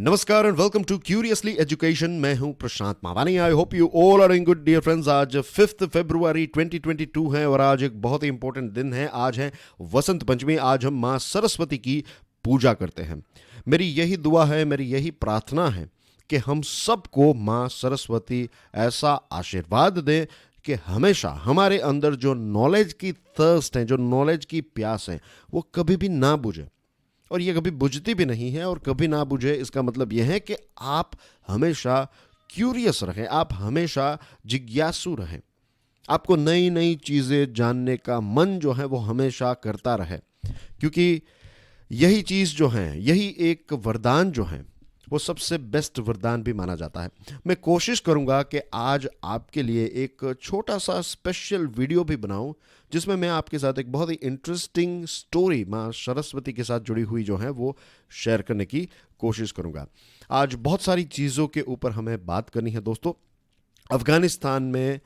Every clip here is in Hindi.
नमस्कार and welcome to curiously education. मैं हूं Prashant Mawani. I hope you all are in good dear friends. आज 5 फरवरी 2022 है और आज एक बहुत ही इंपॉर्टेंट दिन है। आज है वसंत पंचमी। आज हम मां सरस्वती की पूजा करते हैं। मेरी यही दुआ है, मेरी यही प्रार्थना है कि हम सबको मां सरस्वती ऐसा आशीर्वाद दे कि हमेशा हमारे अंदर जो नॉलेज की थर्स्ट है, जो नॉलेज की प्यास है, वो कभी भी ना बुझे। और ये कभी बुझती भी नहीं है और कभी ना बुझे। इसका मतलब यह है कि आप हमेशा क्यूरियस रहें, आप हमेशा जिज्ञासु रहें, आपको नई नई चीज़ें जानने का मन जो है वो हमेशा करता रहे, क्योंकि यही चीज़ जो है, यही एक वरदान जो है वो सबसे बेस्ट वरदान भी माना जाता है। मैं कोशिश करूंगा कि आज आपके लिए एक छोटा सा स्पेशल वीडियो भी बनाऊं जिसमें मैं आपके साथ एक बहुत ही इंटरेस्टिंग स्टोरी मां सरस्वती के साथ जुड़ी हुई जो है वो शेयर करने की कोशिश करूंगा। आज बहुत सारी चीज़ों के ऊपर हमें बात करनी है दोस्तों। अफगानिस्तान में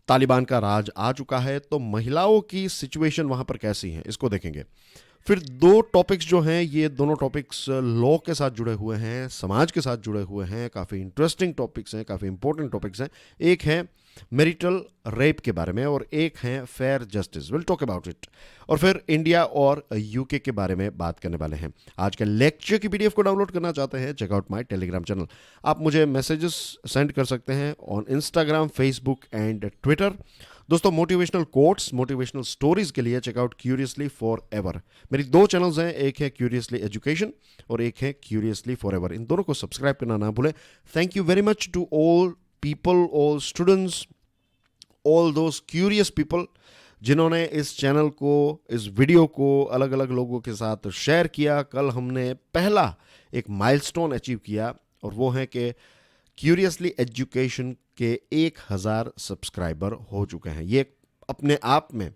तालिबान का राज आ चुका है, तो महिलाओं की सिचुएशन वहां पर कैसी है इसको देखेंगे। फिर दो टॉपिक्स जो हैं, ये दोनों टॉपिक्स लॉ के साथ जुड़े हुए हैं, समाज के साथ जुड़े हुए हैं, काफ़ी इंटरेस्टिंग टॉपिक्स हैं, काफ़ी इंपॉर्टेंट टॉपिक्स हैं। एक है मैरिटल रेप के बारे में और एक है fair justice. Will talk about it. और फिर इंडिया और यूके के बारे में बात करने वाले हैं। आज के लेक्चर की पीडीएफ को डाउनलोड करना चाहते हैं, चेकआउट माय टेलीग्राम चैनल। आप मुझे मैसेजेस सेंड कर सकते हैं on Instagram, Facebook and Twitter. दोस्तों, मोटिवेशनल कोट्स, मोटिवेशनल स्टोरीज के लिए चेकआउट क्यूरियसली फॉर एवर। मेरी दो चैनल्स हैं, एक है क्यूरियसली एजुकेशन और एक है क्यूरियसली फॉर एवर। इन दोनों को सब्सक्राइब करना ना भूलें। Thank you very much to all people, all students, all those curious people जिन्होंने इस चैनल को, इस वीडियो को अलग अलग लोगों के साथ शेयर किया। कल हमने पहला एक माइलस्टोन अचीव किया और वो है कि क्यूरियसली एजुकेशन के 1000 सब्सक्राइबर हो चुके हैं। ये अपने आप में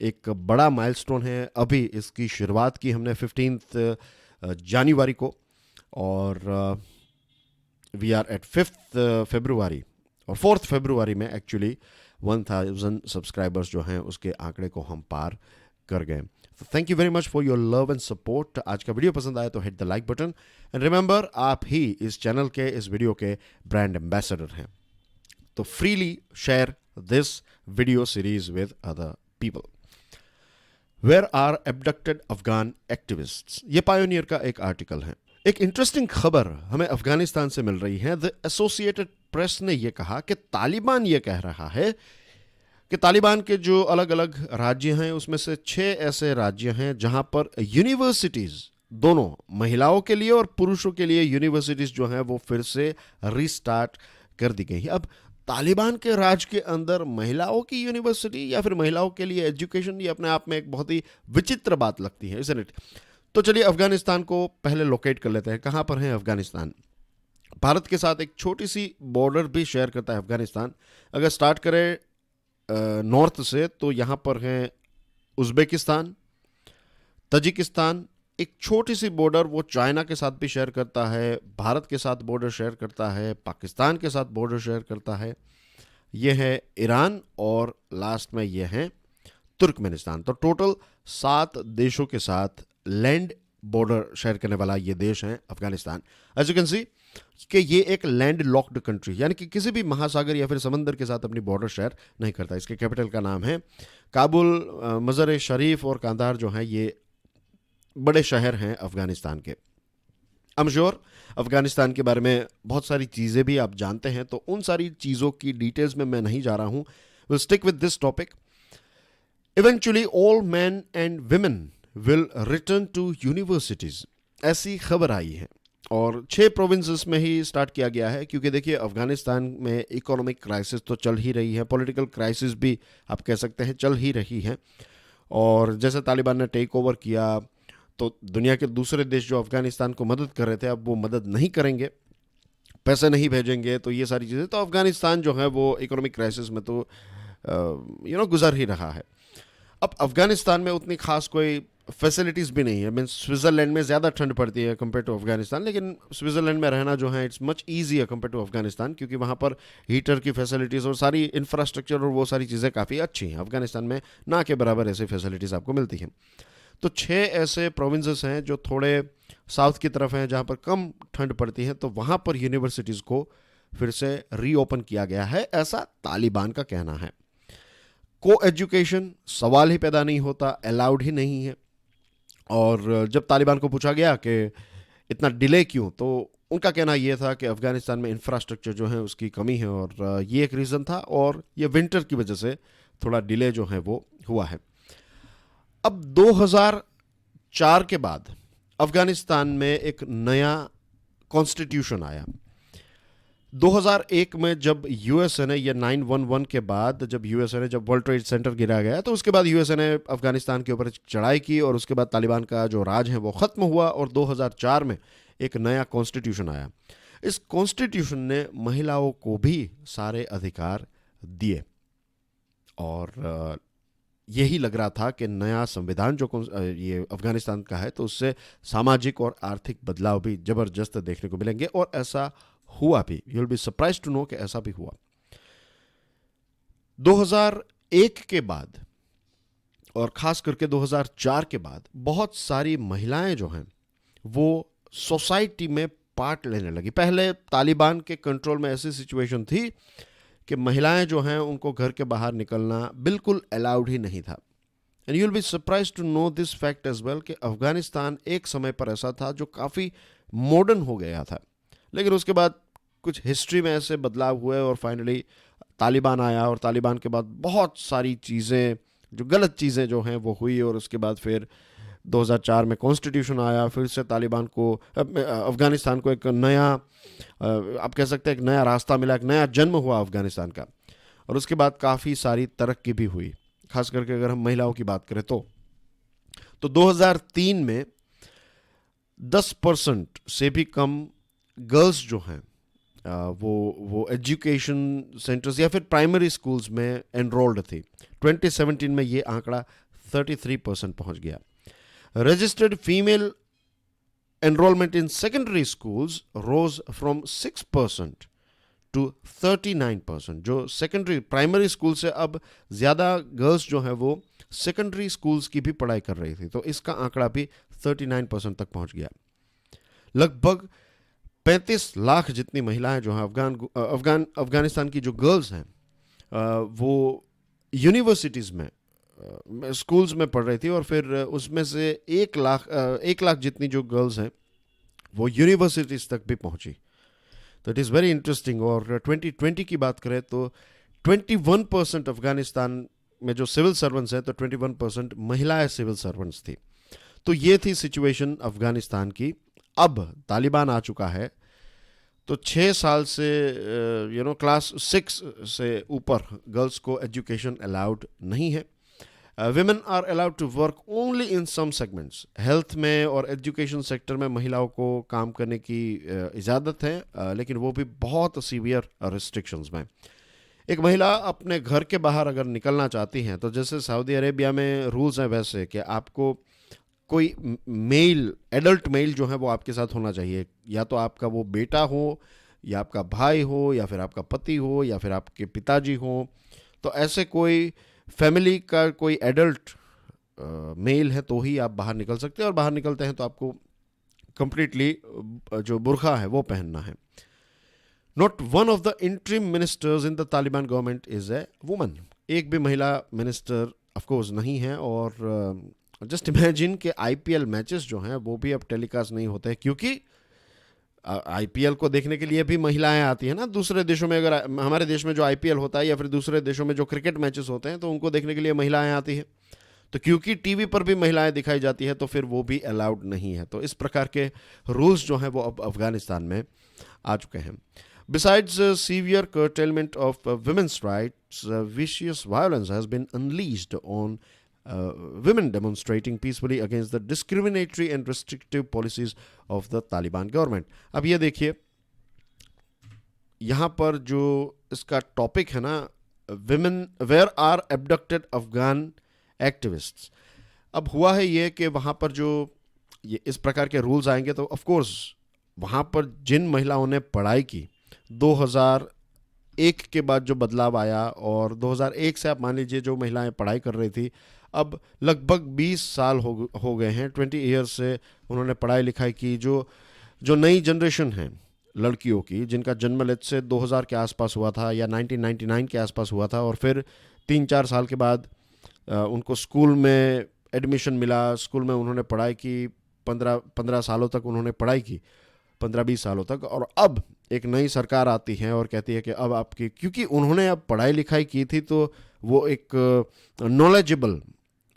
एक बड़ा माइलस्टोन है। अभी इसकी शुरुआत की हमने 15 जनवरी को और वी आर एट 5 फरवरी और 4 फरवरी में एक्चुअली 1000 सब्सक्राइबर्स जो हैं उसके आंकड़े को हम पार कर गए। Thank you very much for your love and support. आज का वीडियो पसंद आए तो hit the like button and remember, आप ही इस चैनल के, इस वीडियो के ब्रांड एम्बेसडर हैं, तो freely share this video series with other people. Where are abducted Afghan activists, ये पायोनियर का एक आर्टिकल है। एक इंटरेस्टिंग खबर हमें अफगानिस्तान से मिल रही है। द एसोसिएटेड प्रेस ने यह कहा कि तालिबान ये कह रहा है कि तालिबान के जो अलग अलग राज्य हैं उसमें से 6 ऐसे राज्य हैं जहां पर यूनिवर्सिटीज, दोनों महिलाओं के लिए और पुरुषों के लिए यूनिवर्सिटीज जो हैं वो फिर से रिस्टार्ट कर दी गई है। अब तालिबान के राज के अंदर महिलाओं की यूनिवर्सिटी या फिर महिलाओं के लिए एजुकेशन, ये अपने आप में एक बहुत ही विचित्र बात लगती है, इसन't इट? तो चलिए अफगानिस्तान को पहले लोकेट कर लेते हैं। कहाँ पर है अफगानिस्तान? भारत के साथ एक छोटी सी बॉर्डर भी शेयर करता है अफगानिस्तान। अगर स्टार्ट करें नॉर्थ से तो यहाँ पर हैं उज़्बेकिस्तान, तजिकिस्तान, एक छोटी सी बॉर्डर वो चाइना के साथ भी शेयर करता है, भारत के साथ बॉर्डर शेयर करता है, पाकिस्तान के साथ बॉर्डर शेयर करता है, ये है ईरान और लास्ट में ये है तुर्कमेनिस्तान। तो टोटल 7 देशों के साथ लैंड बॉर्डर शेयर करने वाला ये देश है Afghanistan. As you can see कि ये एक लैंड लॉक्ड कंट्री, यानी कि किसी भी महासागर या फिर समंदर के साथ अपनी बॉर्डर शेयर नहीं करता। इसके कैपिटल का नाम है काबुल। मज़र शरीफ और कांदार जो हैं ये बड़े शहर हैं अफगानिस्तान के। आई एम श्योर अफगानिस्तान के बारे में बहुत सारी चीज़ें भी आप जानते हैं, तो उन सारी चीज़ों की डिटेल्स में मैं नहीं जा रहा हूं। Will stick with this topic. Eventually all men and women will return to universities, ऐसी खबर आई है और 6 प्रोविंसेस में ही स्टार्ट किया गया है, क्योंकि देखिए अफगानिस्तान में इकोनॉमिक क्राइसिस तो चल ही रही है, पॉलिटिकल क्राइसिस भी आप कह सकते हैं चल ही रही है। और जैसे तालिबान ने टेक ओवर किया तो दुनिया के दूसरे देश जो अफगानिस्तान को मदद कर रहे थे अब वो मदद नहीं करेंगे, पैसे नहीं भेजेंगे, तो ये सारी चीज़ें, तो अफगानिस्तान जो है वो इकोनॉमिक क्राइसिस में तो गुजर ही रहा है। अब अफगानिस्तान में उतनी खास कोई फैसिलिटीज़ भी नहीं है। मीन्स स्विट्ज़रलैंड में ज़्यादा ठंड पड़ती है कंपेयर टू अफगानिस्तान, लेकिन स्विट्ज़रलैंड में रहना जो है it's much easier compare to Afghanistan, क्योंकि वहाँ पर हीटर की फैसिलिटीज़ और सारी इंफ्रास्ट्रक्चर और वो सारी चीज़ें काफ़ी अच्छी हैं। अफगानिस्तान में ना के बराबर ऐसी फैसिलिटीज़ आपको मिलती हैं। तो 6 ऐसे प्रोविंसेस हैं जो थोड़े साउथ की तरफ हैं, जहाँ पर कम ठंड पड़ती है, तो वहाँ पर यूनिवर्सिटीज़ को फिर से रीओपन किया गया है, ऐसा तालिबान का कहना है। को एजुकेशन सवाल ही पैदा नहीं होता, अलाउड ही नहीं है। और जब तालिबान को पूछा गया कि इतना डिले क्यों, तो उनका कहना यह था कि अफगानिस्तान में इंफ्रास्ट्रक्चर जो है उसकी कमी है, और ये एक रीज़न था, और ये विंटर की वजह से थोड़ा डिले जो है वो हुआ है। अब 2004 के बाद अफगानिस्तान में एक नया कॉन्स्टिट्यूशन आया। 2001 में जब यूएसए ने, ये 9/11 के बाद जब यूएसए ने, जब वर्ल्ड ट्रेड सेंटर गिरा गया, तो उसके बाद यूएसए ने अफगानिस्तान के ऊपर चढ़ाई की, और उसके बाद तालिबान का जो राज है वो ख़त्म हुआ, और 2004 में एक नया कॉन्स्टिट्यूशन आया। इस कॉन्स्टिट्यूशन ने महिलाओं को भी सारे अधिकार दिए, और यही लग रहा था कि नया संविधान जो ये अफगानिस्तान का है, तो उससे सामाजिक और आर्थिक बदलाव भी ज़बरदस्त देखने को मिलेंगे, और ऐसा हुआ भी। You will be surprise to know कि ऐसा भी हुआ। 2001 के बाद और ख़ास करके 2004 के बाद बहुत सारी महिलाएं जो हैं वो सोसाइटी में पार्ट लेने लगी। पहले तालिबान के कंट्रोल में ऐसी सिचुएशन थी कि महिलाएं जो हैं उनको घर के बाहर निकलना बिल्कुल अलाउड ही नहीं था। And you will be surprise to know this fact as well कि अफगानिस्तान एक समय पर ऐसा था जो काफ़ी मॉडर्न हो गया था, लेकिन उसके बाद कुछ हिस्ट्री में ऐसे बदलाव हुए, और फाइनली तालिबान आया, और तालिबान के बाद बहुत सारी चीज़ें, जो गलत चीज़ें जो हैं वो हुई, और उसके बाद फिर 2004 में कॉन्स्टिट्यूशन आया, फिर से तालिबान को, अफगानिस्तान को एक नया, आप कह सकते हैं एक नया रास्ता मिला, एक नया जन्म हुआ अफगानिस्तान का, और उसके बाद काफ़ी सारी तरक्की भी हुई। खास करके अगर हम महिलाओं की बात करें तो 2003 में 10% से भी कम गर्ल्स जो हैं वो एजुकेशन सेंटर्स या फिर प्राइमरी स्कूल्स में एनरोल्ड थी। 2017 में ये आंकड़ा 33% पहुंच गया। Registered female enrolment in secondary schools rose from 6% to 39%। जो सेकेंडरी प्राइमरी स्कूल से अब ज़्यादा गर्ल्स जो हैं वो सेकेंडरी स्कूल्स की भी पढ़ाई कर रही थी, तो इसका आंकड़ा भी 39% तक पहुंच गया। लगभग 35 लाख जितनी महिलाएं जो हैं अफगानिस्तान की जो गर्ल्स हैं वो यूनिवर्सिटीज़ में, स्कूल्स में पढ़ रही थी, और फिर उसमें से 1 लाख जितनी जो गर्ल्स हैं वो यूनिवर्सिटीज़ तक भी पहुंची। तो इट इज़ वेरी इंटरेस्टिंग। और 2020 की बात करें तो 21% अफगानिस्तान में जो सिविल सर्वेंट्स हैं, तो 21% महिलाएं सिविल सर्वेंट्स थी। तो ये थी सिचुएशन अफगानिस्तान की। अब तालिबान आ चुका है, तो 6 साल से क्लास 6 से ऊपर गर्ल्स को एजुकेशन अलाउड नहीं है। Women are allowed to work only in some segments. Health में और एजुकेशन सेक्टर में महिलाओं को काम करने की इजाज़त है, लेकिन वो भी बहुत सीवियर रिस्ट्रिक्शंस में। एक महिला अपने घर के बाहर अगर निकलना चाहती हैं, तो जैसे सऊदी अरेबिया में रूल्स हैं वैसे कि आपको कोई मेल, एडल्ट मेल जो है वो आपके साथ होना चाहिए, या तो आपका वो बेटा हो, या आपका भाई हो, या फिर आपका पति हो, या फिर आपके पिताजी हो। तो ऐसे कोई फैमिली का कोई एडल्ट मेल है तो ही आप बाहर निकल सकते हैं, और बाहर निकलते हैं तो आपको कंप्लीटली जो बुर्खा है वो पहनना है। Not one of the interim ministers in the Taliban government is a woman. एक भी महिला मिनिस्टर ऑफकोर्स नहीं है। और जस्ट इमेजिन कि आईपीएल मैचेस जो हैं वो भी अब टेलीकास्ट नहीं होते हैं, क्योंकि आईपीएल को देखने के लिए भी महिलाएं आती हैं ना। दूसरे देशों में, अगर हमारे देश में जो आईपीएल होता है या फिर दूसरे देशों में जो क्रिकेट मैचेस होते हैं, तो उनको देखने के लिए महिलाएं आती हैं। तो क्योंकि टीवी पर भी महिलाएं दिखाई जाती है, तो फिर वो भी अलाउड नहीं है। तो इस प्रकार के रूल्स जो हैं वो अब अफगानिस्तान में आ चुके हैं। Besides severe curtailment of women's rights, vicious violence has been unleashed on women demonstrating peacefully against the discriminatory and restrictive policies of the Taliban government. अब ये देखिए, यहाँ पर जो इसका टॉपिक है ना, women where are abducted Afghan activists। अब हुआ है ये कि वहाँ पर जो ये इस प्रकार के रूल्स आएंगे, तो ऑफ कोर्स वहाँ पर जिन महिलाओं ने पढ़ाई की 2001 के बाद जो बदलाव आया, और 2001 से आप मान लीजिए जो महिलाएं पढ़ाई कर रही थी, अब लगभग 20 साल हो गए हैं, 20 ईयर्स से उन्होंने पढ़ाई लिखाई की। जो नई जनरेशन है लड़कियों की, जिनका जन्म लेट्स से 2000 के आसपास हुआ था या 1999 के आसपास हुआ था, और फिर 3-4 साल के बाद उनको स्कूल में एडमिशन मिला, स्कूल में उन्होंने पढ़ाई की, 15 सालों तक उन्होंने पढ़ाई की, 15-20 सालों तक, और अब एक नई सरकार आती है और कहती है कि अब आपकी, क्योंकि उन्होंने अब पढ़ाई लिखाई की थी तो वो एक नॉलेजेबल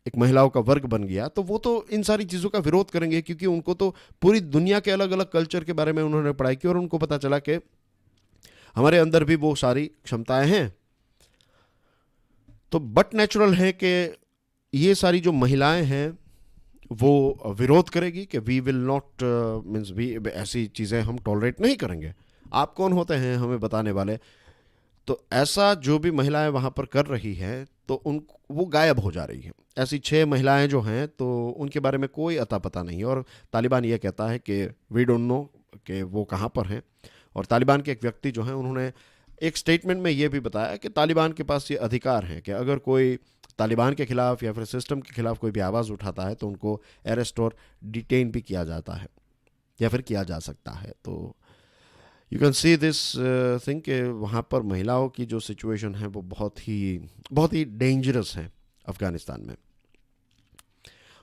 एक महिलाओं का वर्ग बन गया, तो वो तो इन सारी चीज़ों का विरोध करेंगे, क्योंकि उनको तो पूरी दुनिया के अलग अलग कल्चर के बारे में उन्होंने पढ़ाई की और उनको पता चला कि हमारे अंदर भी वो सारी क्षमताएं हैं। तो बट नेचुरल है कि ये सारी जो महिलाएं हैं वो विरोध करेगी कि वी विल नॉट मीन्स भी ऐसी चीज़ें हम टॉलरेट नहीं करेंगे। आप कौन होते हैं हमें बताने वाले? तो ऐसा जो भी महिलाएं वहाँ पर कर रही हैं तो उन वो गायब हो जा रही हैं। ऐसी 6 महिलाएं जो हैं तो उनके बारे में कोई अता पता नहीं है, और तालिबान ये कहता है कि वी डोंट नो कि वो कहाँ पर हैं। और तालिबान के एक व्यक्ति जो हैं उन्होंने एक स्टेटमेंट में ये भी बताया कि तालिबान के पास ये अधिकार है कि अगर कोई तालिबान के खिलाफ या फिर सिस्टम के खिलाफ कोई भी आवाज़ उठाता है तो उनको अरेस्ट और डिटेन भी किया जाता है या फिर किया जा सकता है। तो you can see this thing कि वहाँ पर महिलाओं की जो सिचुएशन है वो बहुत ही डेंजरस है अफगानिस्तान में।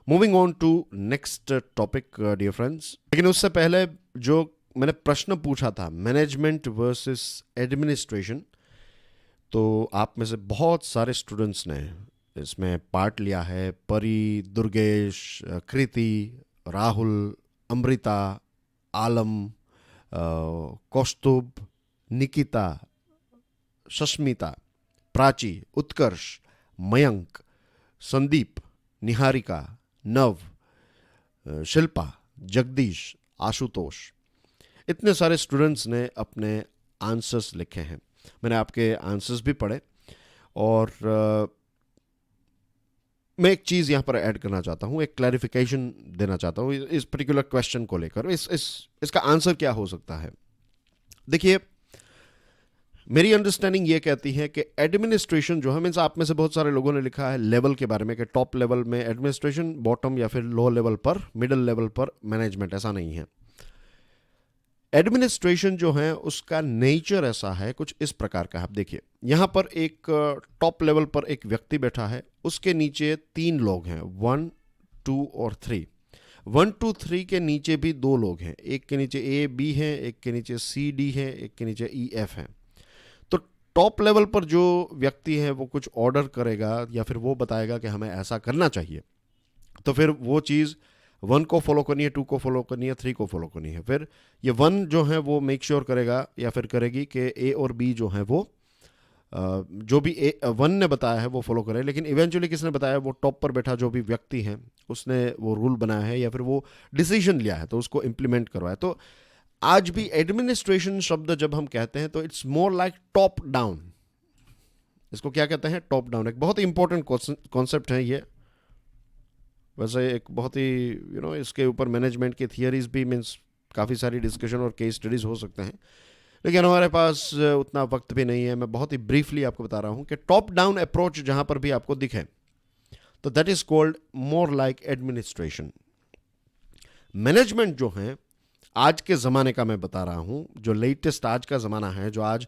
Moving on to next topic dear friends, लेकिन उससे पहले जो मैंने प्रश्न पूछा था मैनेजमेंट वर्सेस एडमिनिस्ट्रेशन, तो आप में से बहुत सारे स्टूडेंट्स ने इसमें पार्ट लिया है। परी, दुर्गेश, कृति, राहुल, अमृता, आलम, कौस्तुभ, निकिता, सस्मिता, प्राची, उत्कर्ष, मयंक, संदीप, निहारिका, नव, शिल्पा, जगदीश, आशुतोष, इतने सारे स्टूडेंट्स ने अपने आंसर्स लिखे हैं। मैंने आपके आंसर्स भी पढ़े, और मैं एक चीज़ यहाँ पर ऐड करना चाहता हूँ, एक क्लैरिफिकेशन देना चाहता हूँ इस पर्टिकुलर क्वेश्चन को लेकर। इसका आंसर क्या हो सकता है? देखिए, मेरी अंडरस्टैंडिंग ये कहती है कि एडमिनिस्ट्रेशन जो है, मीन्स आप में से बहुत सारे लोगों ने लिखा है लेवल के बारे में कि टॉप लेवल में एडमिनिस्ट्रेशन, बॉटम या फिर लो लेवल पर, मिडिल लेवल पर मैनेजमेंट। ऐसा नहीं है। एडमिनिस्ट्रेशन जो है उसका नेचर ऐसा है, कुछ इस प्रकार का है। आप देखिए, यहां पर एक टॉप लेवल पर एक व्यक्ति बैठा है, उसके नीचे 3 लोग हैं, 1, 2 और 3। 1, 2, 3 के नीचे भी 2 लोग हैं, एक के नीचे ए बी है, एक के नीचे सी डी है, एक के नीचे ई एफ है। तो टॉप लेवल पर जो व्यक्ति है वो कुछ ऑर्डर करेगा या फिर वो बताएगा कि हमें ऐसा करना चाहिए, तो फिर वो चीज़ 1 को फॉलो करनी है, 2 को फॉलो करनी है, 3 को फॉलो करनी है। फिर ये 1 जो है वो मेक श्योर करेगा या फिर करेगी कि ए और बी जो है वो जो भी 1 ने बताया है वो फॉलो करे। लेकिन इवेंचुअली किसने बताया? वो टॉप पर बैठा जो भी व्यक्ति है उसने वो रूल बनाया है या फिर वो डिसीजन लिया है, तो उसको इम्प्लीमेंट करवाया। तो आज भी एडमिनिस्ट्रेशन शब्द जब हम कहते हैं तो it's more like top down. इसको क्या कहते हैं? Top down. एक बहुत ही इंपॉर्टेंट कॉन्सेप्ट है ये। वैसे एक बहुत ही इसके ऊपर मैनेजमेंट की थियरीज भी, मीन्स काफ़ी सारी डिस्कशन और केस स्टडीज हो सकते हैं, लेकिन हमारे पास उतना वक्त भी नहीं है। मैं बहुत ही ब्रीफली आपको बता रहा हूँ कि टॉप डाउन अप्रोच जहाँ पर भी आपको दिखे तो that is called more like administration. Management जो है आज के ज़माने का मैं बता रहा हूँ, जो लेटेस्ट आज का ज़माना है, जो आज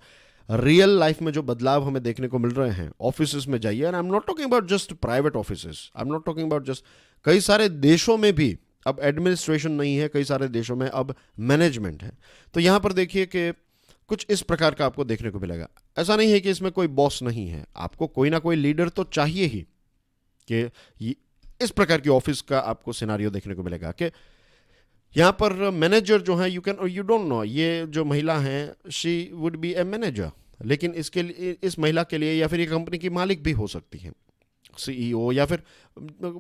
रियल लाइफ में जो बदलाव हमें देखने को मिल रहे हैं। ऑफिसेस में जाइए, and I am not talking about just private offices, I am not talking about just, कई सारे देशों में भी अब एडमिनिस्ट्रेशन नहीं है, कई सारे देशों में अब मैनेजमेंट है। तो यहाँ पर देखिए कि कुछ इस प्रकार का आपको देखने को मिलेगा। ऐसा नहीं है कि इसमें कोई बॉस नहीं है, आपको कोई ना कोई लीडर तो चाहिए ही, कि इस प्रकार की ऑफिस का आपको सिनारियो देखने को मिलेगा कि यहाँ पर मैनेजर जो है, यू डोंट नो, ये जो महिला हैं she would be a manager, लेकिन इसके लिए, इस महिला के लिए, या फिर ये कंपनी की मालिक भी हो सकती है, सीईओ या फिर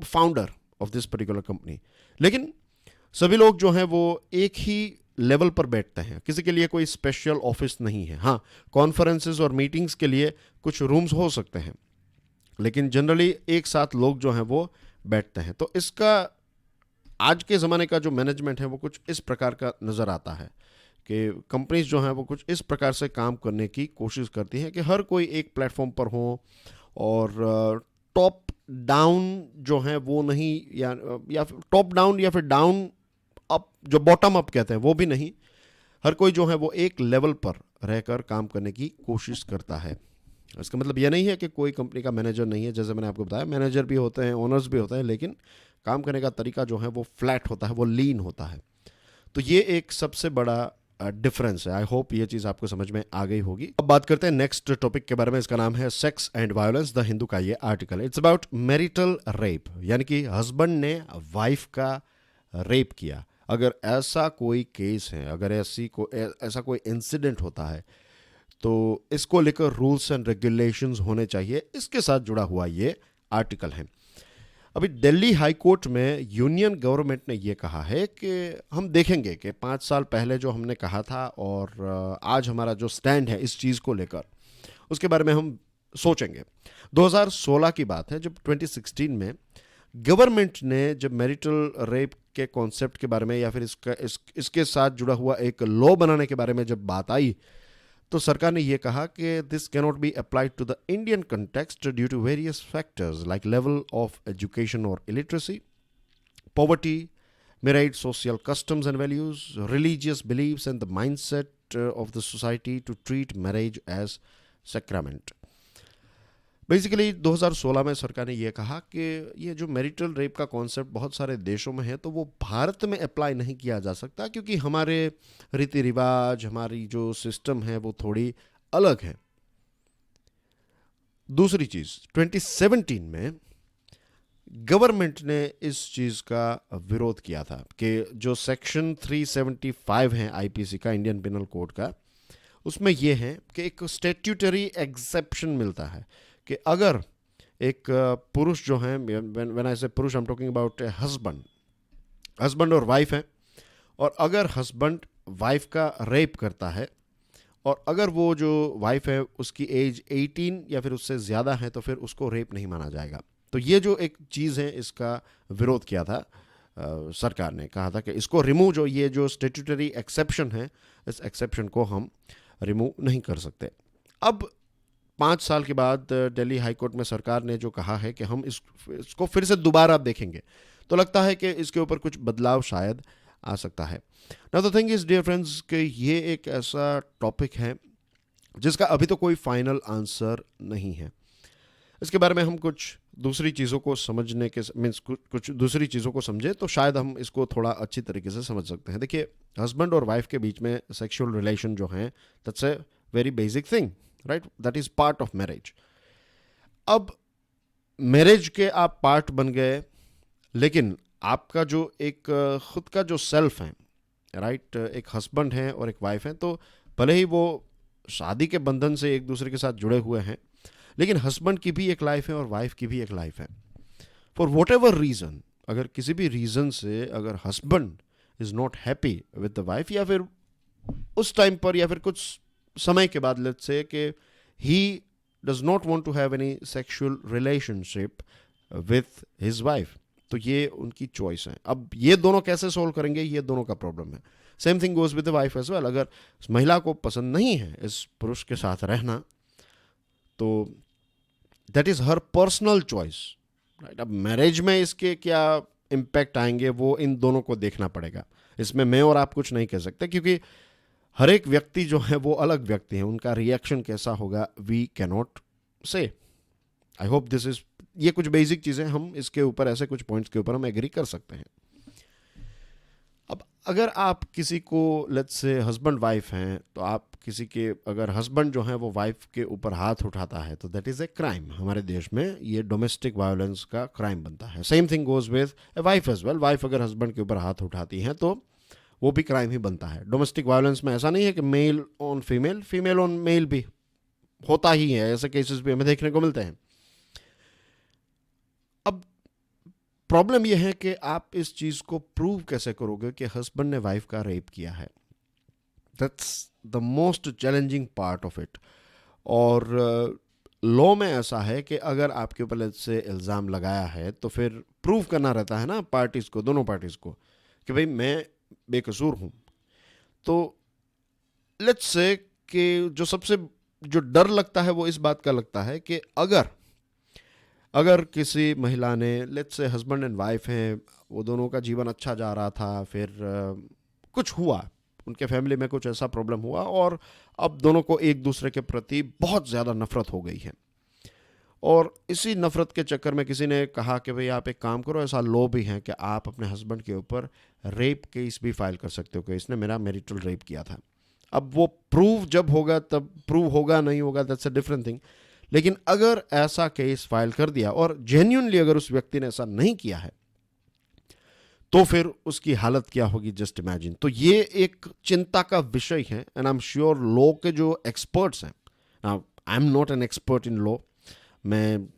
founder of this particular company. लेकिन सभी लोग जो हैं वो एक ही लेवल पर बैठते हैं, किसी के लिए कोई स्पेशल ऑफिस नहीं है। हाँ, कॉन्फ्रेंसेस और मीटिंग्स के लिए कुछ रूम्स हो सकते हैं, लेकिन जनरली एक साथ लोग जो हैं वो बैठते हैं। तो इसका आज के ज़माने का जो मैनेजमेंट है वो कुछ इस प्रकार का नज़र आता है कि कंपनीज जो हैं वो कुछ इस प्रकार से काम करने की कोशिश करती हैं कि हर कोई एक प्लेटफॉर्म पर हो और टॉप डाउन जो है वो नहीं, या फिर टॉप डाउन या फिर डाउन अप, जो बॉटम अप कहते हैं वो भी नहीं। हर कोई जो है वो एक लेवल पर रहकर काम करने की कोशिश करता है। इसका मतलब यह नहीं है कि कोई कंपनी का मैनेजर नहीं है, जैसे मैंने आपको बताया मैनेजर भी होते हैं, ओनर्स भी होते हैं, लेकिन काम करने का तरीका जो है वो फ्लैट होता है, वो लीन होता है। तो ये एक सबसे बड़ा डिफरेंस है। आई होप ये चीज़ आपको समझ में आ गई होगी। अब बात करते हैं नेक्स्ट टॉपिक के बारे में। इसका नाम है sex and violence, the Hindu का ये article. It's about marital rape, यानी कि हस्बैंड ने वाइफ का रेप किया। अगर ऐसा कोई केस है, अगर ऐसा कोई इंसिडेंट होता है, तो इसको लेकर रूल्स एंड रेगुलेशंस होने चाहिए। इसके साथ जुड़ा हुआ ये आर्टिकल है। अभी दिल्ली हाई कोर्ट में यूनियन गवर्नमेंट ने ये कहा है कि हम देखेंगे कि 5 साल पहले जो हमने कहा था और आज हमारा जो स्टैंड है इस चीज़ को लेकर, उसके बारे में हम सोचेंगे। 2016 की बात है, जब 2016 में गवर्नमेंट ने जब मैरिटल रेप के कॉन्सेप्ट के बारे में या फिर इसके साथ जुड़ा हुआ एक लॉ बनाने के बारे में जब बात आई, तो सरकार ने यह कहा कि this cannot be applied to the Indian context due to various factors like level of education और illiteracy, poverty, marriage social customs and values, religious beliefs, and the mindset of the society to treat marriage as sacrament. Basically 2016 में सरकार ने यह कहा कि ये जो मैरिटल रेप का कॉन्सेप्ट बहुत सारे देशों में है, तो वो भारत में अप्लाई नहीं किया जा सकता, क्योंकि हमारे रीति रिवाज, हमारी जो सिस्टम है वो थोड़ी अलग है। दूसरी चीज़, 2017 में गवर्नमेंट ने इस चीज़ का विरोध किया था कि जो सेक्शन 375 है आईपीसी का, इंडियन पिनल कोड का, उसमें यह है कि एक स्टैट्यूटरी एक्सेप्शन मिलता है कि अगर एक पुरुष जो है, व्हेन आई से पुरुष I am talking about husband और वाइफ है, और अगर हस्बैंड वाइफ का रेप करता है और अगर वो जो वाइफ है उसकी एज 18 या फिर उससे ज़्यादा है, तो फिर उसको रेप नहीं माना जाएगा। तो ये जो एक चीज़ है, इसका विरोध किया था सरकार ने, कहा था कि इसको रिमूव, जो ये जो स्टैट्यूटरी एक्सेप्शन है, इस एक्सेप्शन को हम रिमूव नहीं कर सकते। अब 5 साल के बाद दिल्ली हाई कोर्ट में सरकार ने जो कहा है कि हम इसको फिर से दोबारा देखेंगे, तो लगता है कि इसके ऊपर कुछ बदलाव शायद आ सकता है। Now the thing is dear friends कि ये एक ऐसा टॉपिक है जिसका अभी तो कोई फाइनल आंसर नहीं है। इसके बारे में हम कुछ दूसरी चीज़ों को समझने के मीन्स कुछ दूसरी चीज़ों को समझे तो शायद हम इसको थोड़ा अच्छी तरीके से समझ सकते हैं। देखिए, हस्बैंड और वाइफ के बीच में सेक्सुअल रिलेशन जो है, that's a very basic thing, right? That is part of marriage. अब मैरिज के आप पार्ट बन गए, लेकिन आपका जो एक खुद का जो सेल्फ है, राइट, एक हस्बैंड है और एक वाइफ है, तो भले ही वो शादी के बंधन से एक दूसरे के साथ जुड़े हुए हैं, लेकिन हस्बैंड की भी एक लाइफ है और वाइफ की भी एक लाइफ है। फॉर वॉट एवर रीज़न, अगर किसी भी रीज़न से अगर husband is not happy with the wife, या फिर उस टाइम पर या फिर कुछ समय के बाद, लेट्स से कि he does not want to have any sexual relationship with his wife, तो ये उनकी चॉइस है। अब ये दोनों कैसे सोल्व करेंगे, ये दोनों का प्रॉब्लम है। Same thing goes with the wife as well. अगर महिला को पसंद नहीं है इस पुरुष के साथ रहना, तो that is her personal choice, right? अब मैरिज में इसके क्या इम्पैक्ट आएंगे वो इन दोनों को देखना पड़ेगा। इसमें मैं और आप कुछ नहीं कह सकते, क्योंकि हर एक व्यक्ति जो है वो अलग व्यक्ति है, उनका रिएक्शन कैसा होगा we cannot say. I hope this is, ये कुछ बेसिक चीज़ें, हम इसके ऊपर ऐसे कुछ पॉइंट्स के ऊपर हम एग्री कर सकते हैं। अब अगर आप किसी को, लेट्स से हस्बैंड वाइफ हैं, तो आप किसी के, अगर हस्बैंड जो है वो वाइफ के ऊपर हाथ उठाता है, तो दैट इज़ ए क्राइम। हमारे देश में ये डोमेस्टिक वायलेंस का क्राइम बनता है। Same thing goes with a wife as well. Wife अगर हस्बैंड के ऊपर हाथ उठाती हैं तो वो भी क्राइम ही बनता है। डोमेस्टिक वायलेंस में ऐसा नहीं है कि male on female, female on male भी होता ही है, ऐसे केसेस भी हमें देखने को मिलते हैं। अब प्रॉब्लम यह है कि आप इस चीज़ को प्रूव कैसे करोगे कि हस्बैंड ने वाइफ का रेप किया है। That's the most challenging part of it. और लॉ में ऐसा है कि अगर आपके ऊपर से इल्ज़ाम लगाया है, तो फिर प्रूव करना रहता है ना पार्टीज़ को, दोनों पार्टीज़ को, कि भाई मैं बेकसूर हूँ। तो लेट्स से कि जो सबसे जो डर लगता है वो इस बात का लगता है कि अगर अगर किसी महिला ने, let's say husband and wife हैं, वो दोनों का जीवन अच्छा जा रहा था, फिर कुछ हुआ, उनके फैमिली में कुछ ऐसा प्रॉब्लम हुआ और अब दोनों को एक दूसरे के प्रति बहुत ज़्यादा नफरत हो गई है, और इसी नफरत के चक्कर में किसी ने कहा कि भाई आप एक काम करो, ऐसा लॉ भी है कि आप अपने हस्बैंड के ऊपर रेप केस भी फाइल कर सकते हो कि इसने मेरा मैरिटल रेप किया था। अब वो प्रूव जब होगा तब प्रूव होगा, नहीं होगा दैट्स अ डिफरेंट थिंग, लेकिन अगर ऐसा केस फाइल कर दिया और जेन्युइनली अगर उस व्यक्ति ने ऐसा नहीं किया है तो फिर उसकी हालत क्या होगी, जस्ट इमेजिन। तो ये एक चिंता का विषय है, and I am sure law के जो एक्सपर्ट्स हैं, I am not an expert in law, मैं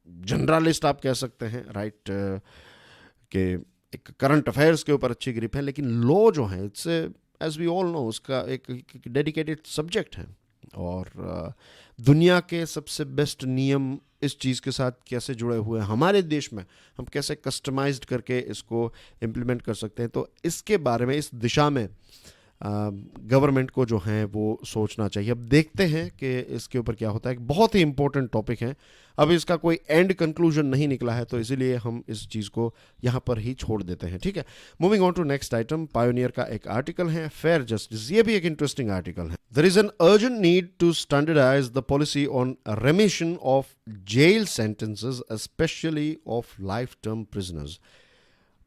जनरलिस्ट आप कह सकते हैं, राइट, कि एक करंट अफेयर्स के ऊपर अच्छी ग्रिप है, लेकिन लॉ जो है it's, as we all know, उसका एक डेडिकेटेड सब्जेक्ट है, और दुनिया के सबसे बेस्ट नियम इस चीज़ के साथ कैसे जुड़े हुए हैं हमारे देश में, हम कैसे कस्टमाइज्ड करके इसको इम्प्लीमेंट कर सकते हैं, तो इसके बारे में, इस दिशा में गवर्नमेंट को जो है वो सोचना चाहिए। अब देखते हैं कि इसके ऊपर क्या होता है। एक बहुत ही इंपॉर्टेंट टॉपिक है, अब इसका कोई एंड कंक्लूजन नहीं निकला है, तो इसीलिए हम इस चीज़ को यहाँ पर ही छोड़ देते हैं, ठीक है। Moving on to next item, Pioneer का एक आर्टिकल है, फेयर जस्टिस, ये भी एक इंटरेस्टिंग आर्टिकल है। There is an urgent need to standardise the policy on remission of jail sentences, specially of life term prisoners.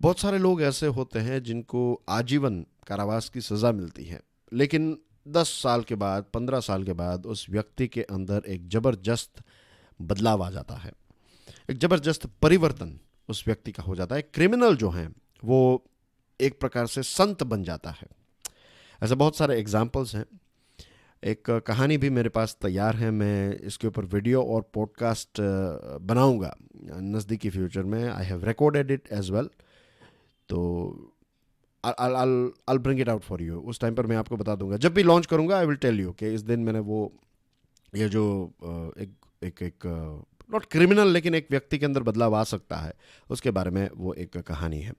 बहुत सारे लोग ऐसे होते हैं जिनको आजीवन कारावास की सज़ा मिलती है, लेकिन 10 साल के बाद, 15 साल के बाद उस व्यक्ति के अंदर एक ज़बरदस्त बदलाव आ जाता है, एक ज़बरदस्त परिवर्तन उस व्यक्ति का हो जाता है। क्रिमिनल जो है वो एक प्रकार से संत बन जाता है। ऐसे बहुत सारे एग्जाम्पल्स हैं। एक कहानी भी मेरे पास तैयार है, मैं इसके ऊपर वीडियो और पॉडकास्ट बनाऊंगा नज़दीकी फ्यूचर में। I have recorded it as well, तो I'll bring it out for you। उस टाइम पर मैं आपको बता दूंगा, जब भी लॉन्च करूंगा आई विल टेल यू कि इस दिन मैंने वो, ये जो एक नॉट क्रिमिनल लेकिन एक व्यक्ति के अंदर बदलाव आ सकता है, उसके बारे में वो एक कहानी है।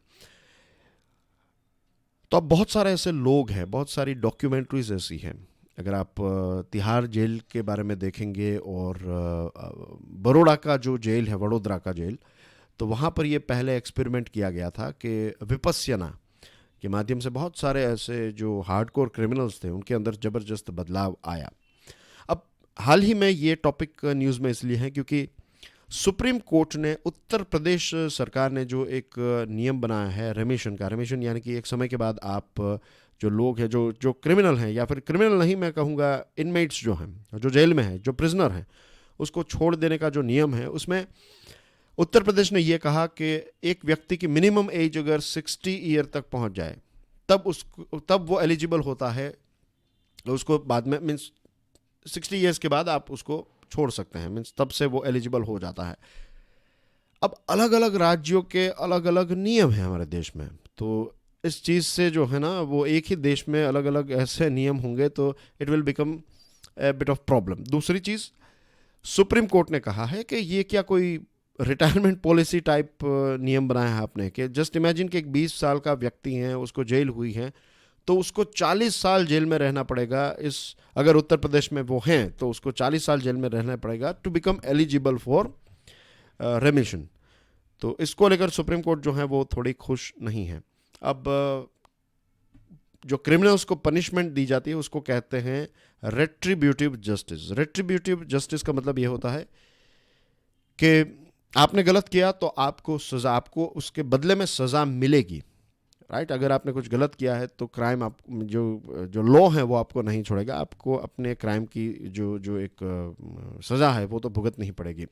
तो अब बहुत सारे ऐसे लोग हैं, बहुत सारी डॉक्यूमेंट्रीज ऐसी हैं। अगर आप तिहाड़ जेल के बारे में देखेंगे और बड़ौदा का जो जेल है, वडोदरा का जेल, तो वहाँ पर ये पहले एक्सपेरिमेंट किया गया था कि विपस्यना के माध्यम से बहुत सारे ऐसे जो हार्डकोर क्रिमिनल्स थे उनके अंदर ज़बरदस्त बदलाव आया। अब हाल ही में ये टॉपिक न्यूज़ में इसलिए है क्योंकि सुप्रीम कोर्ट ने, उत्तर प्रदेश सरकार ने जो एक नियम बनाया है रेमिशन का, रेमिशन यानी कि एक समय के बाद आप जो लोग हैं, जो क्रिमिनल हैं, या फिर क्रिमिनल नहीं मैं कहूँगा, इनमेट्स जो हैं, जो जेल में हैं, जो प्रिजनर हैं, उसको छोड़ देने का जो नियम है, उसमें उत्तर प्रदेश ने यह कहा कि एक व्यक्ति की मिनिमम एज अगर 60 ईयर तक पहुंच जाए तब वो एलिजिबल होता है, उसको बाद में मीन्स 60 ईयर्स के बाद आप उसको छोड़ सकते हैं, मीन्स तब से वो एलिजिबल हो जाता है। अब अलग अलग राज्यों के अलग अलग नियम हैं हमारे देश में, तो इस चीज़ से जो है ना, वो एक ही देश में अलग अलग ऐसे नियम होंगे तो it will become a bit of problem. दूसरी चीज़, सुप्रीम कोर्ट ने कहा है कि ये क्या कोई रिटायरमेंट पॉलिसी टाइप नियम बनाया है आपने, कि जस्ट इमेजिन कि एक 20 साल का व्यक्ति है, उसको जेल हुई है, तो उसको 40 साल जेल में रहना पड़ेगा। इस अगर उत्तर प्रदेश में वो हैं तो उसको 40 साल जेल में रहना पड़ेगा to become eligible for remission. तो इसको लेकर सुप्रीम कोर्ट जो है वो थोड़ी खुश नहीं है। अब जो क्रिमिनल्स को पनिशमेंट दी जाती है उसको कहते हैं रेट्रीब्यूटिव जस्टिस। रेट्रीब्यूटिव जस्टिस का मतलब ये होता है कि आपने गलत किया तो आपको सज़ा, आपको उसके बदले में सज़ा मिलेगी, राइट। अगर आपने कुछ गलत किया है तो क्राइम, आप जो लॉ है वो आपको नहीं छोड़ेगा, आपको अपने क्राइम की जो एक सज़ा है वो तो भुगतनी ही पड़ेगी।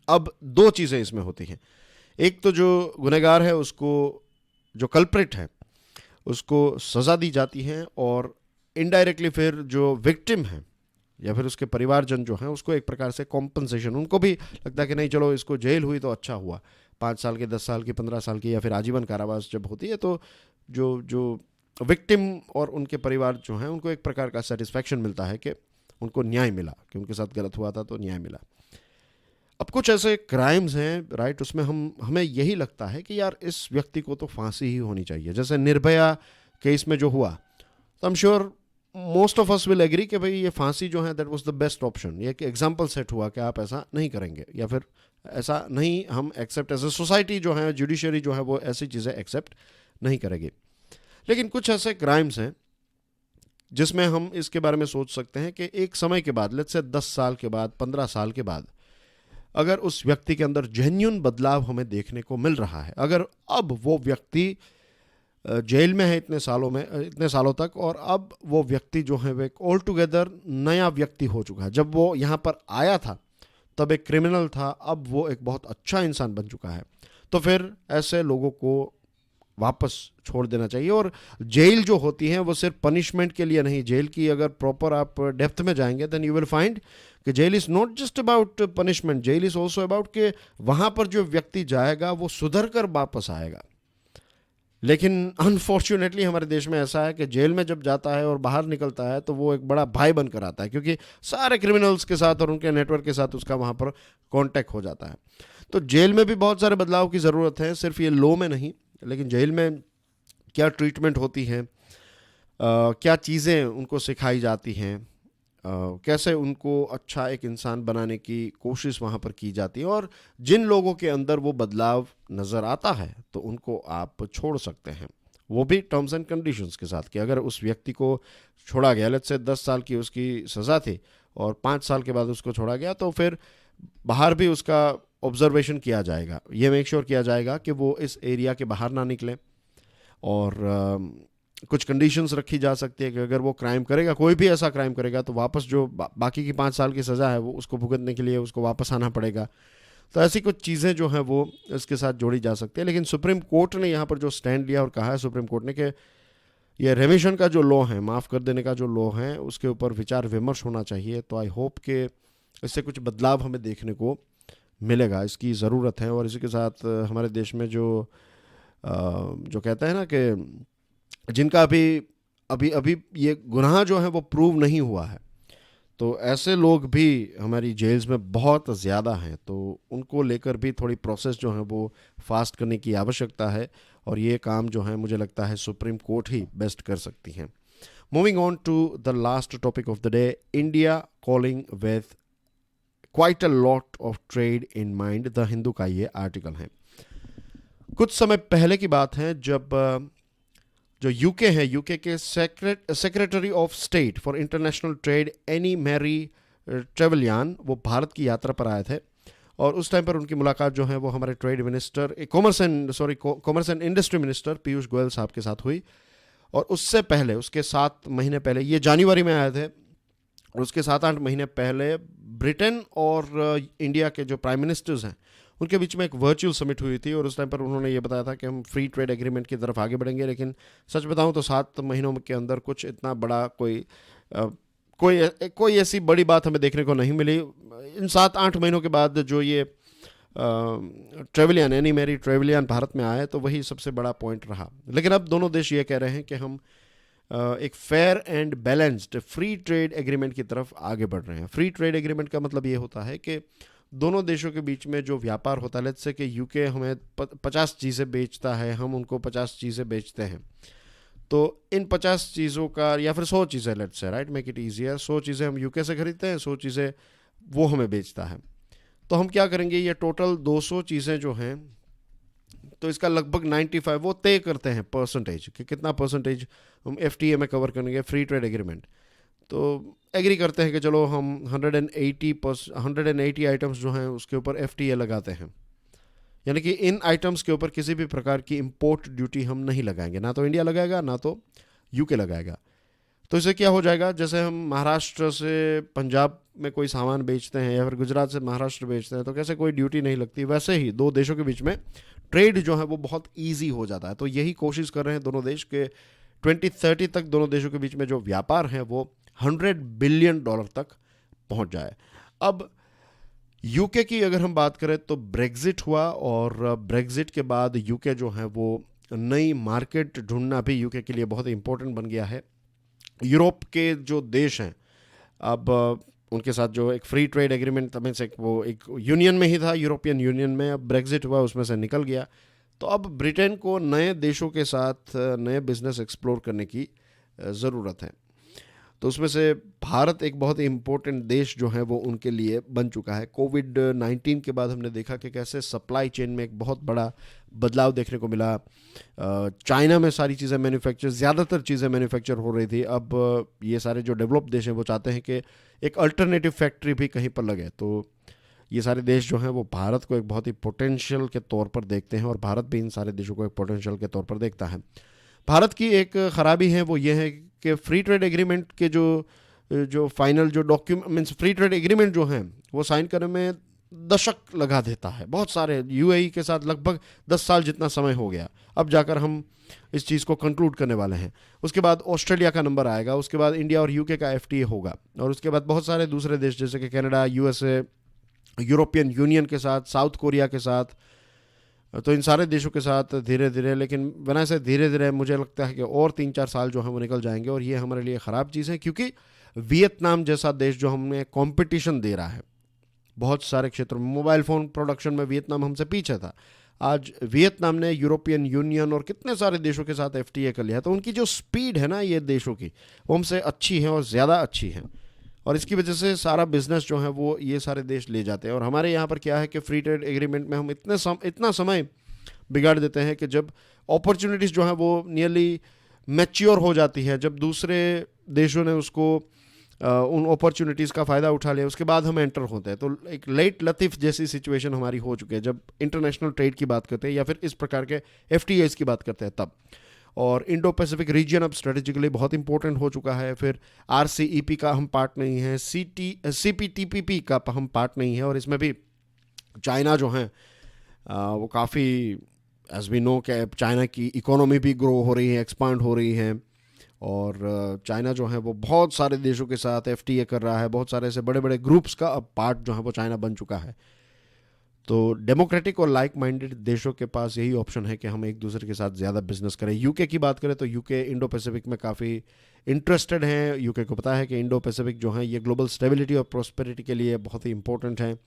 अब दो चीज़ें इसमें होती हैं, एक तो जो गुनहगार है उसको, जो कल्प्रिट है उसको सज़ा दी जाती है, और इनडायरेक्टली फिर जो विक्टिम है या फिर उसके परिवारजन जो हैं उसको एक प्रकार से कॉम्पनसेशन, उनको भी लगता है कि नहीं चलो इसको जेल हुई तो अच्छा हुआ, 5 साल की, 10 साल की, 15 साल की, या फिर आजीवन कारावास जब होती है तो जो विक्टिम और उनके परिवार जो हैं उनको एक प्रकार का सेटिस्फैक्शन मिलता है कि उनको न्याय मिला, कि उनके साथ गलत हुआ था तो न्याय मिला। अब कुछ ऐसे क्राइम्स हैं, राइट, उसमें हमें यही लगता है कि यार इस व्यक्ति को तो फांसी ही होनी चाहिए। जैसे निर्भया केस में जो हुआ, तो I am sure most of us will agree कि भाई ये फांसी जो है that was the best option. ये एक एग्जांपल सेट हुआ कि आप ऐसा नहीं करेंगे, या फिर ऐसा नहीं हम एक्सेप्ट एज ए सोसाइटी जो है, जुडिशरी जो है वो ऐसी चीज़ें एक्सेप्ट नहीं करेगी। लेकिन कुछ ऐसे क्राइम्स हैं जिसमें हम इसके बारे में सोच सकते हैं कि एक समय के बाद, लेट्स से 10 साल के बाद, 15 साल के बाद, अगर उस व्यक्ति के अंदर जेन्युइन बदलाव हमें देखने को मिल रहा है, अगर अब वो व्यक्ति जेल में है इतने सालों तक, और अब वो व्यक्ति जो है वो एक ऑल टुगेदर नया व्यक्ति हो चुका है। जब वो यहाँ पर आया था तब एक क्रिमिनल था, अब वो एक बहुत अच्छा इंसान बन चुका है, तो फिर ऐसे लोगों को वापस छोड़ देना चाहिए। और जेल जो होती है वो सिर्फ पनिशमेंट के लिए नहीं, जेल की अगर प्रॉपर आप डेप्थ में जाएंगे देन यू विल फाइंड कि jail is not just about punishment, jail is also about कि वहाँ पर जो व्यक्ति जाएगा वो सुधर कर वापस आएगा। लेकिन अनफॉर्चुनेटली हमारे देश में ऐसा है कि जेल में जब जाता है और बाहर निकलता है तो वो एक बड़ा भाई बनकर आता है, क्योंकि सारे क्रिमिनल्स के साथ और उनके नेटवर्क के साथ उसका वहाँ पर कांटेक्ट हो जाता है। तो जेल में भी बहुत सारे बदलाव की ज़रूरत है, सिर्फ ये लॉ में नहीं, लेकिन जेल में क्या ट्रीटमेंट होती है, क्या चीज़ें उनको सिखाई जाती हैं, कैसे उनको अच्छा एक इंसान बनाने की कोशिश वहाँ पर की जाती है, और जिन लोगों के अंदर वो बदलाव नज़र आता है तो उनको आप छोड़ सकते हैं, वो भी टर्म्स एंड कंडीशंस के साथ कि अगर उस व्यक्ति को छोड़ा गया, लेट्स से 10 साल की उसकी सज़ा थी और 5 साल के बाद उसको छोड़ा गया, तो फिर बाहर भी उसका ऑब्जर्वेशन किया जाएगा, ये मेक श्योर किया जाएगा कि वो इस एरिया के बाहर ना निकले। और कुछ कंडीशंस रखी जा सकती है कि अगर वो क्राइम करेगा, कोई भी ऐसा क्राइम करेगा, तो वापस जो बाकी की 5 साल की सज़ा है वो उसको भुगतने के लिए उसको वापस आना पड़ेगा। तो ऐसी कुछ चीज़ें जो हैं वो इसके साथ जोड़ी जा सकती है। लेकिन सुप्रीम कोर्ट ने यहाँ पर जो स्टैंड लिया और कहा है सुप्रीम कोर्ट ने कि ये रेमिशन का जो लॉ है, माफ़ कर देने का जो लॉ है, उसके ऊपर विचार विमर्श होना चाहिए। तो आई होप कि इससे कुछ बदलाव हमें देखने को मिलेगा, इसकी ज़रूरत है। और इसी के साथ हमारे देश में जो कहते हैं ना कि जिनका अभी अभी ये गुनाह जो है वो प्रूव नहीं हुआ है, तो ऐसे लोग भी हमारी जेल्स में बहुत ज़्यादा हैं, तो उनको लेकर भी थोड़ी प्रोसेस जो है वो फास्ट करने की आवश्यकता है। और ये काम जो है मुझे लगता है सुप्रीम कोर्ट ही बेस्ट कर सकती हैं। Moving on to the last topic of the day, India calling with quite a lot of trade in mind, the Hindu का ये आर्टिकल है। कुछ समय पहले की बात है जब जो यूके है, यूके के secretary of state for international trade Anne Marie Trevelyan, वो भारत की यात्रा पर आए थे। और उस टाइम पर उनकी मुलाकात जो है वो हमारे trade minister, commerce and industry minister Piyush Goyal साहब के साथ हुई। और उससे पहले, उसके 7 महीने पहले, ये जनवरी में आए थे, और उसके 7-8 महीने पहले ब्रिटेन और इंडिया के जो प्राइम मिनिस्टर्स हैं उनके बीच में एक वर्चुअल समिट हुई थी। और उस टाइम पर उन्होंने ये बताया था कि हम फ्री ट्रेड एग्रीमेंट की तरफ आगे बढ़ेंगे। लेकिन सच बताऊं तो 7 महीनों के अंदर कुछ इतना बड़ा कोई ऐसी बड़ी बात हमें देखने को नहीं मिली। इन 7-8 महीनों के बाद जो ये ट्रेवलियन, एनी मैरी ट्रेवलियन भारत में आए, तो वही सबसे बड़ा पॉइंट रहा। लेकिन अब दोनों देश ये कह रहे हैं कि हम एक fair and balanced free trade agreement की तरफ आगे बढ़ रहे हैं। फ्री ट्रेड एग्रीमेंट का मतलब ये होता है कि दोनों देशों के बीच में जो व्यापार होता है, लेट्स से कि यूके हमें 50 चीज़ें बेचता है, हम उनको 50 चीज़ें बेचते हैं, तो इन 50 चीज़ों का, या फिर 100 चीज़ें, let's say, right, make it easier, 100 चीज़ें हम यूके से खरीदते हैं, 100 चीज़ें वो हमें बेचता है। तो हम क्या करेंगे, ये टोटल 200 चीज़ें जो हैं, तो इसका लगभग 95 वो तय करते हैं परसेंटेज कि कितना परसेंटेज हम FTA में कवर करेंगे, फ्री ट्रेड एग्रीमेंट। तो एग्री करते हैं कि चलो हम 180 आइटम्स जो हैं उसके ऊपर FTA लगाते हैं, यानी कि इन आइटम्स के ऊपर किसी भी प्रकार की इंपोर्ट ड्यूटी हम नहीं लगाएंगे, ना तो इंडिया लगाएगा ना तो यूके लगाएगा। तो इससे क्या हो जाएगा, जैसे हम महाराष्ट्र से पंजाब में कोई सामान बेचते हैं या फिर गुजरात से महाराष्ट्र बेचते हैं तो कैसे कोई ड्यूटी नहीं लगती, वैसे ही दो देशों के बीच में ट्रेड जो है वो बहुत ईजी हो जाता है। तो यही कोशिश कर रहे हैं दोनों देश के 2030 तक दोनों देशों के बीच में जो व्यापार है वो $100 बिलियन तक पहुंच जाए। अब यूके की अगर हम बात करें तो ब्रेग्जिट हुआ, और ब्रेग्जिट के बाद यूके जो है वो नई मार्केट ढूंढना भी यूके के लिए बहुत इंपॉर्टेंट बन गया है। यूरोप के जो देश हैं, अब उनके साथ जो एक फ्री ट्रेड एग्रीमेंट में से वो एक यूनियन में ही था, यूरोपियन यूनियन में, अब ब्रेग्जिट हुआ, उसमें से निकल गया। तो अब ब्रिटेन को नए देशों के साथ नए बिजनेस एक्सप्लोर करने की ज़रूरत है। तो उसमें से भारत एक बहुत ही इम्पोर्टेंट देश जो है वो उनके लिए बन चुका है। कोविड-19 के बाद हमने देखा कि कैसे सप्लाई चेन में एक बहुत बड़ा बदलाव देखने को मिला। चाइना में सारी चीज़ें ज़्यादातर चीज़ें मैन्युफैक्चर हो रही थी। अब ये सारे जो डेवलप्ड देश हैं वो चाहते हैं कि एक अल्टरनेटिव फैक्ट्री भी कहीं पर लगे। तो ये सारे देश जो हैं वो भारत को एक बहुत ही पोटेंशियल के तौर पर देखते हैं और भारत भी इन सारे देशों को एक पोटेंशियल के तौर पर देखता है। भारत की एक ख़राबी है वो ये है कि फ्री ट्रेड एग्रीमेंट के जो फाइनल जो document means free trade agreement जो हैं वो साइन करने में दशक लगा देता है। बहुत सारे यूएई के साथ लगभग 10 साल जितना समय हो गया, अब जाकर हम इस चीज़ को कंक्लूड करने वाले हैं। उसके बाद ऑस्ट्रेलिया का नंबर आएगा, उसके बाद इंडिया और यूके का एफटीए होगा, और उसके बाद बहुत सारे दूसरे देश जैसे कि कनाडा, यूएसए, यूरोपियन यूनियन के साथ, साउथ कोरिया के साथ। तो इन सारे देशों के साथ धीरे धीरे, लेकिन बिना से धीरे धीरे मुझे लगता है कि और 3-4 साल जो हैं वो निकल जाएंगे, और ये हमारे लिए ख़राब चीज़ है क्योंकि वियतनाम जैसा देश जो हमें कंपटीशन दे रहा है बहुत सारे क्षेत्रों में, मोबाइल फ़ोन प्रोडक्शन में वियतनाम हमसे पीछे था, आज वियतनाम ने यूरोपियन यूनियन और कितने सारे देशों के साथ एफटीए कर लिया है। तो उनकी जो स्पीड है ना ये देशों की, वो हमसे अच्छी है और ज़्यादा अच्छी है, और इसकी वजह से सारा बिजनेस जो है वो ये सारे देश ले जाते हैं। और हमारे यहाँ पर क्या है कि फ्री ट्रेड एग्रीमेंट में हम इतना समय बिगाड़ देते हैं कि जब अपॉर्चुनिटीज़ जो हैं वो नियरली मैच्योर हो जाती है, जब दूसरे देशों ने उसको उन अपॉर्चुनिटीज़ का फ़ायदा उठा लिया, उसके बाद हम एंटर होते हैं। तो एक लेट लतीफ़ जैसी सिचुएशन हमारी हो चुकी है जब इंटरनेशनल ट्रेड की बात करते हैं या फिर इस प्रकार के एफटीएस की बात करते हैं तब। और इंडो पैसिफिक रीजन अब स्ट्रेटेजिकली बहुत इंपॉर्टेंट हो चुका है। फिर आरसीईपी का हम पार्ट नहीं है, सीपीटीपीपी का हम पार्ट नहीं है, और इसमें भी चाइना जो है वो काफ़ी, एज वी नो कि चाइना की इकोनॉमी भी ग्रो हो रही है, एक्सपांड हो रही है, और चाइना जो है वो बहुत सारे देशों के साथ एफटीए कर रहा है, बहुत सारे ऐसे बड़े बड़े ग्रुप्स का अब पार्ट जो है वो चाइना बन चुका है। तो डेमोक्रेटिक और लाइक माइंडेड देशों के पास यही ऑप्शन है कि हम एक दूसरे के साथ ज़्यादा बिजनेस करें। यूके की बात करें तो यूके इंडो पैसिफिक में काफ़ी इंटरेस्टेड हैं। यूके को पता है कि इंडो पैसिफिक जो है ये ग्लोबल स्टेबिलिटी और प्रोस्पेरिटी के लिए बहुत ही इंपॉर्टेंट है।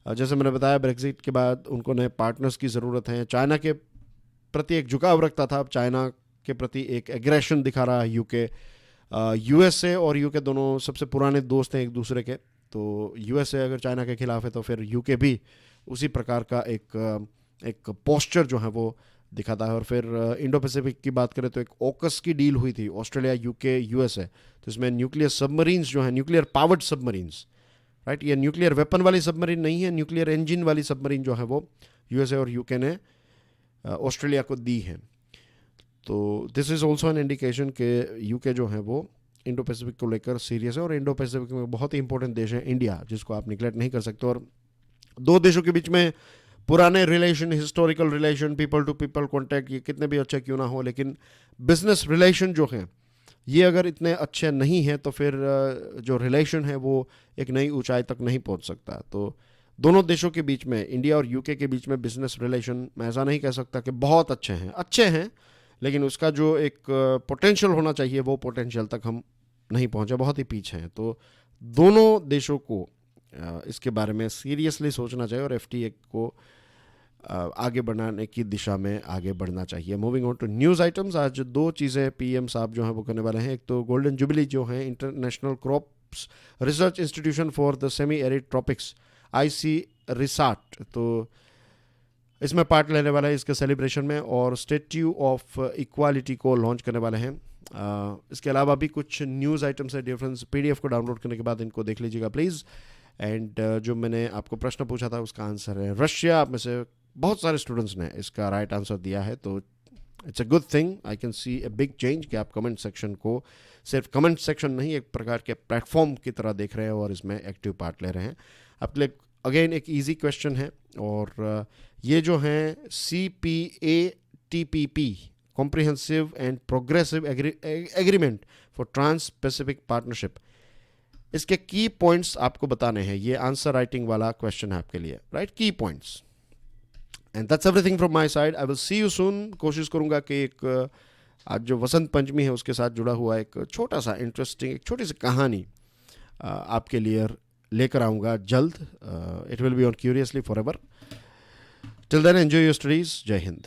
जैसे मैंने बताया, ब्रेक्जिट के बाद उनको नए पार्टनर्स की ज़रूरत है। चाइना के प्रति एक झुकाव रखता था, अब चाइना के प्रति एक एग्रेशन दिखा रहा है यूके। यूएसए और यूके दोनों सबसे पुराने दोस्त हैं एक दूसरे के, तो यूएसए अगर चाइना के खिलाफ है तो फिर यूके भी उसी प्रकार का एक पोस्चर जो है वो दिखाता है। और फिर इंडो पैसिफिक की बात करें तो एक ऑकस की डील हुई थी ऑस्ट्रेलिया, यूके, यूएसए, तो इसमें न्यूक्लियर सबमरीन्स जो है, न्यूक्लियर पावर्ड सबमरीन्स, राइट, ये न्यूक्लियर वेपन वाली सबमरीन नहीं है, न्यूक्लियर इंजन वाली सबमरीन जो है वो यूएसए और यूके ने ऑस्ट्रेलिया को दी है। तो this is also an indication कि यूके जो है वो इंडो पैसिफिक को लेकर सीरियस है। और इंडो पैसिफिक में बहुत ही इंपॉर्टेंट देश है इंडिया, जिसको आप निगलेक्ट नहीं कर सकते। और दो देशों के बीच में पुराने relation, historical relation, people to people contact, ये कितने भी अच्छे क्यों ना हो, लेकिन बिजनेस रिलेशन जो हैं ये अगर इतने अच्छे नहीं हैं तो फिर जो रिलेशन है वो एक नई ऊंचाई तक नहीं पहुंच सकता। तो दोनों देशों के बीच में, इंडिया और यूके के बीच में बिजनेस रिलेशन, मैं ऐसा नहीं कह सकता कि बहुत अच्छे हैं, लेकिन उसका जो एक पोटेंशियल होना चाहिए वो पोटेंशियल तक हम नहीं पहुंचे, बहुत ही पीछे हैं। तो दोनों देशों को इसके बारे में सीरियसली सोचना चाहिए और एफटीए को आगे बढ़ाने की दिशा में आगे बढ़ना चाहिए। Moving on to news items, आज दो चीज़ें पीएम साहब जो हैं वो करने वाले हैं। एक तो गोल्डन जुबली जो है, international crops research institution for the semi arid tropics, IC resort, तो इसमें पार्ट लेने वाला है इसके सेलिब्रेशन में, और स्टैच्यू ऑफ इक्वालिटी को लॉन्च करने वाले हैं। इसके अलावा भी कुछ न्यूज़ आइटम्स है डिफरेंस, PDF को डाउनलोड करने के बाद इनको देख लीजिएगा प्लीज़। एंड जो मैंने आपको प्रश्न पूछा था उसका आंसर है रशिया। आप में से बहुत सारे स्टूडेंट्स ने इसका राइट आंसर दिया है, तो it's a good thing. I can see a big change कि आप कमेंट सेक्शन को सिर्फ कमेंट सेक्शन नहीं, एक प्रकार के प्लेटफॉर्म की तरह देख रहे हैं और इसमें एक्टिव पार्ट ले रहे हैं। आपके लिए अगेन एक इजी क्वेश्चन है, और ये जो हैं CPATPP, comprehensive and progressive agreement for trans Pacific partnership, इसके की पॉइंट्स आपको बताने हैं। ये आंसर राइटिंग वाला क्वेश्चन है आपके लिए, राइट, की points. And that's everything from my side. I will see you soon. कोशिश करूंगा कि एक आज जो वसंत पंचमी है उसके साथ जुड़ा हुआ एक छोटा सा इंटरेस्टिंग, एक छोटी सी कहानी आपके लिए लेकर आऊँगा जल्द। It will be on curiously forever. Till then enjoy your studies. जय हिंद।